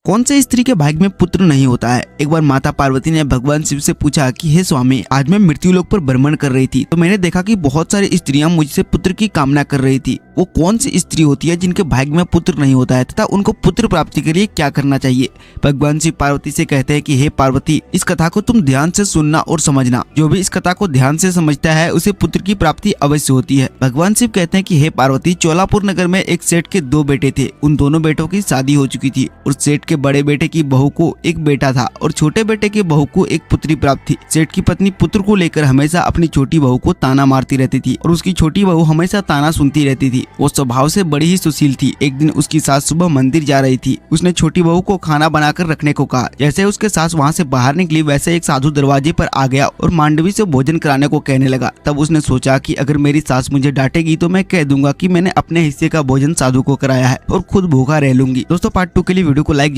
कौन से स्त्री के भाग्य में पुत्र नहीं होता है। एक बार माता पार्वती ने भगवान शिव से पूछा कि हे स्वामी, आज मैं मृत्यु लोक पर भ्रमण कर रही थी तो मैंने देखा कि बहुत सारी स्त्रियां मुझसे पुत्र की कामना कर रही थी। वो कौन सी स्त्री होती है जिनके भाग्य में पुत्र नहीं होता है तथा उनको पुत्र प्राप्ति के लिए क्या करना चाहिए। भगवान शिव पार्वती से कहते हैं कि हे पार्वती, इस कथा को तुम ध्यान से सुनना और समझना। जो भी इस कथा को ध्यान से समझता है उसे पुत्र की प्राप्ति अवश्य होती है। भगवान शिव कहते हैं कि हे पार्वती, चोलापुर नगर में एक सेठ के 2 बेटे थे। उन दोनों बेटों की शादी हो चुकी थी और सेठ के बड़े बेटे की बहू को एक बेटा था और छोटे बेटे के बहू को एक पुत्री प्राप्त थी। सेठ की पत्नी पुत्र को लेकर हमेशा अपनी छोटी बहू को ताना मारती रहती थी और उसकी छोटी बहू हमेशा ताना सुनती रहती थी। वो स्वभाव से बड़ी ही सुशील थी। एक दिन उसकी सास सुबह मंदिर जा रही थी। उसने छोटी बहू को खाना बनाकर रखने को कहा। जैसे उसके सास वहाँ से बाहर निकली वैसे एक साधु दरवाजे पर आ गया और मांडवी से भोजन कराने को कहने लगा। तब उसने सोचा कि अगर मेरी सास मुझे डांटेगी तो मैं कह दूंगा कि मैंने अपने हिस्से का भोजन साधु को कराया है और खुद भूखा रह लूंगी। दोस्तों, पार्ट 2 के लिए वीडियो को लाइक